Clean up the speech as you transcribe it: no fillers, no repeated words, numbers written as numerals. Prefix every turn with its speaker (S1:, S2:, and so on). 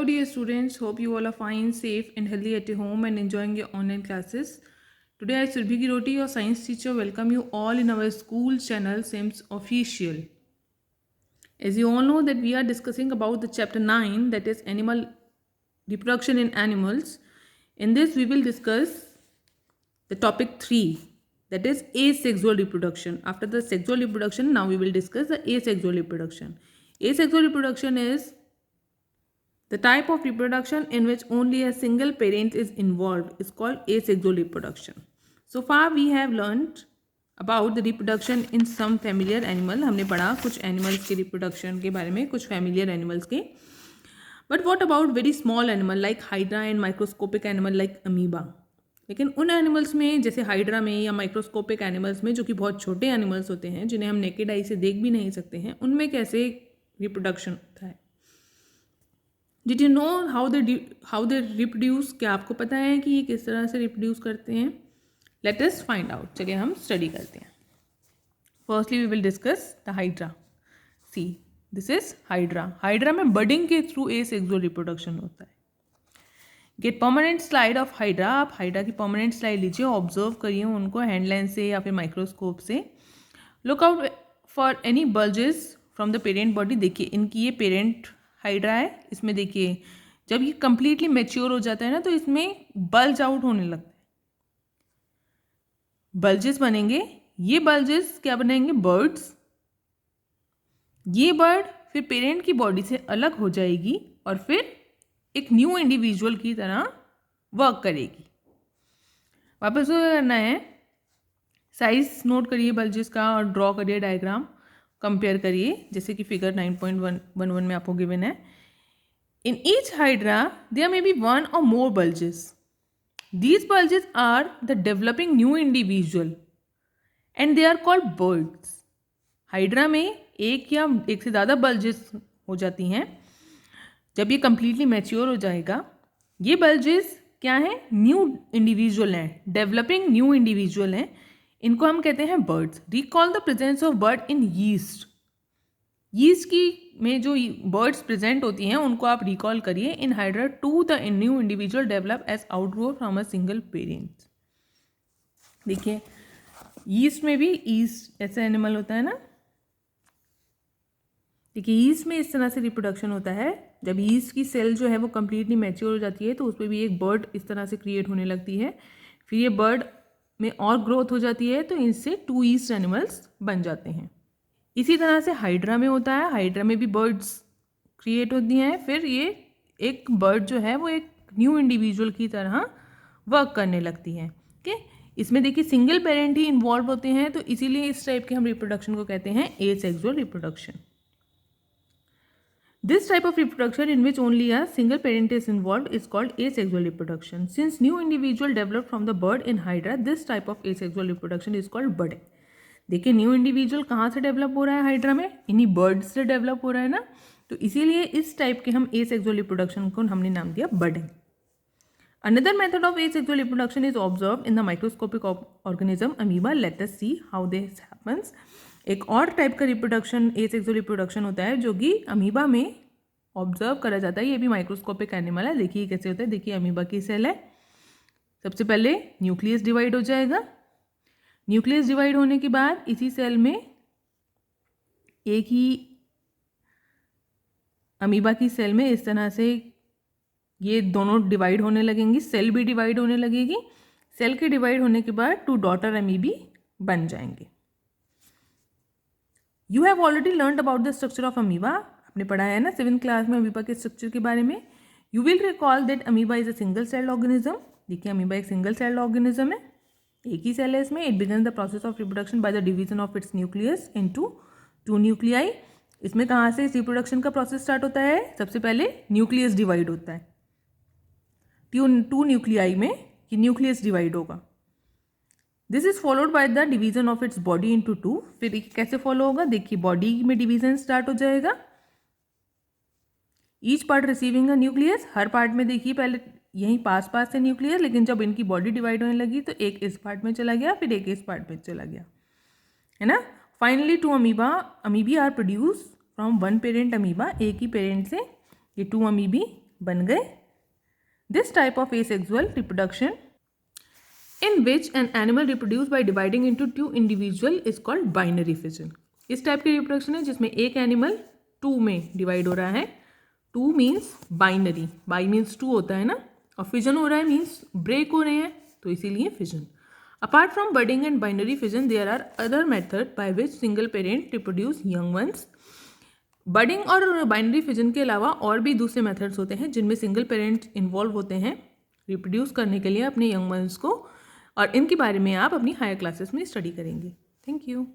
S1: dear students. Hope you all are fine, safe, and healthy at your home and enjoying your online classes. Today, I, Surbhi Giroti, your science teacher, welcome you all in our school channel, SIMS Official. As you all know that we are discussing about the chapter 9, that is animal reproduction in animals. In this, we will discuss the topic 3, that is asexual reproduction. After the sexual reproduction, now we will discuss the asexual reproduction. Asexual reproduction is the type of reproduction in which only a single parent is involved is called asexual reproduction. So far we have learned about the reproduction in some familiar animal. हमने पढ़ा कुछ animals के reproduction के बारे में, कुछ familiar animals के. But what about very small animal like hydra and microscopic animal like amoeba? लेकिन उन एनिमल्स में जैसे हाइड्रा में या माइक्रोस्कोपिक एनिमल्स में जो कि बहुत छोटे एनिमल्स होते हैं जिन्हें हम नेकेड आई से देख भी नहीं सकते हैं, उनमें कैसे रिप्रोडक्शन होता है? Did you know how they reproduce? क्या आपको पता है कि ये किस तरह से रिप्रोड्यूस करते हैं? Let us find out. चलिए हम स्टडी करते हैं. Firstly we will discuss the hydra. See, this is hydra. Hydra में बडिंग के थ्रू एसेक्सुअल रिप्रोडक्शन होता है. Get permanent slide of hydra. आप हाइड्रा की परमानेंट स्लाइड लीजिए, ऑब्जर्व करिए उनको हैंड लेंस से या फिर माइक्रोस्कोप से. Look out for any bulges from the parent body. देखिए इनकी ये पेरेंट हाइड्रा है, इसमें देखिए जब ये कंप्लीटली मैच्योर हो जाता है ना तो इसमें बल्ज आउट होने लगता है, बल्जेस बनेंगे. ये बल्जेस क्या बनाएंगे? बर्ड्स. ये बर्ड फिर पेरेंट की बॉडी से अलग हो जाएगी और फिर एक न्यू इंडिविजुअल की तरह वर्क करेगी. वापस करना है, साइज नोट करिए बल्जेस का और ड्रॉ करिए डायग्राम, कंपेयर करिए जैसे कि फिगर 9.11 में आपको गिवन है. In each hydra there may be one or more bulges. These bulges are the developing new individual and they are called buds. Hydra में एक या एक से ज़्यादा बल्जेस हो जाती हैं. जब ये कंप्लीटली मैच्योर हो जाएगा, ये बल्जेस क्या हैं? न्यू इंडिविजुअल हैं, डेवलपिंग न्यू इंडिविजुअल हैं. इनको हम कहते हैं birds. Recall the presence of bird in yeast. Yeast की में जो बर्ड्स प्रेजेंट होती हैं उनको आप रिकॉल करिए. In hydra to the new individual develop as outgrow from a single parent. देखिए यीस्ट में भी ईस्ट ऐसा एनिमल होता है ना. देखिए ईस्ट में इस तरह से रिप्रोडक्शन होता है. जब ईस्ट की सेल जो है वो कम्प्लीटली मैच्योर हो जाती है तो उसमें भी एक बर्ड इस तरह से क्रिएट होने लगती है. फिर ये बर्ड में और ग्रोथ हो जाती है तो इनसे 2 ईस्ट एनिमल्स बन जाते हैं. इसी तरह से हाइड्रा में होता है. हाइड्रा में भी बर्ड्स क्रिएट होती हैं. फिर ये एक बर्ड जो है वो एक न्यू इंडिविजुअल की तरह वर्क करने लगती है. ठीक है, इसमें देखिए सिंगल पेरेंट ही इन्वॉल्व होते हैं तो इसीलिए इस टाइप के हम रिप्रोडक्शन को कहते हैं asexual reproduction. This type of reproduction in which only a single parent is involved is called asexual reproduction. Since new individual developed from the bird in Hydra, this type of asexual reproduction is called budding. देखिए new individual कहाँ से develop हो रहा है? Hydra में इन्हीं birds से develop हो रहा है ना. तो इसीलिए इस टाइप के हम एसेक्सुअल रिप्रोडक्शन को हमने नाम दिया budding. Another method of asexual reproduction is observed in the microscopic organism amoeba. Let us see how this happens. एक और टाइप का रिप्रोडक्शन एसेक्सुअल रिप्रोडक्शन होता है जो कि अमीबा में ऑब्जर्व करा जाता है. ये भी माइक्रोस्कोपिक एनिमल है. देखिए कैसे होता है. देखिए अमीबा की सेल है. सबसे पहले न्यूक्लियस डिवाइड हो जाएगा. न्यूक्लियस डिवाइड होने के बाद इसी सेल में एक ही अमीबा की सेल में इस तरह से ये दोनों डिवाइड होने लगेंगी. सेल भी डिवाइड होने लगेगी. सेल के डिवाइड होने के बाद 2 डॉटर अमीबी बन जाएंगे. You have already learn about the structure of amoeba. आपने पढ़ा है ना 7th क्लास में अमीबा के स्ट्रक्चर के बारे में. You will recall that amoeba is a single celled organism. देखिए अमीबा एक सिंगल सेल्ड ऑर्गेनिज्म है, एक ही सेल है इसमें. It begin the process of reproduction by the division of its nucleus into 2 nuclei. इसमें कहाँ से रिप्रोडक्शन का प्रोसेस स्टार्ट होता है? सबसे पहले न्यूक्लियस डिवाइड होता है. 2 न्यूक्लियाई में ये न्यूक्लियस डिवाइड होगा. This is followed by the division of its body into 2. फिर कैसे फॉलो होगा? देखिए बॉडी में डिवीजन स्टार्ट हो जाएगा. Each part receiving a nucleus. Her part में देखिए पहले यहीं पास पास से न्यूक्लियस, लेकिन जब इनकी बॉडी डिवाइड होने लगी तो एक इस पार्ट में चला गया, फिर एक इस पार्ट में चला गया, है ना. Finally 2 amoebae are produce from 1 parent amoeba. एक ही पेरेंट से ये 2 अमीबी बन गए। This type of asexual reproduction in which an animal reproduced by dividing into two individual is called binary fission। इस टाइप की रिप्रोडक्शन है जिसमें एक एनिमल 2 में डिवाइड हो रहा है। 2 मीन्स बाइनरी, बाई मीन्स 2 होता है ना, और फिजन हो रहा है मीन्स ब्रेक हो रहे हैं, तो इसीलिए fission. Apart from budding and binary fission there are other method by which single parent reproduce young ones. Budding और बाइनरी फिजन के अलावा और भी दूसरे मेथड्स होते हैं जिनमें सिंगल पेरेंट इन्वॉल्व होते हैं रिप्रोड्यूस करने के लिए अपने यंग वंस को, और इनके बारे में आप अपनी हायर क्लासेस में स्टडी करेंगे। Thank you.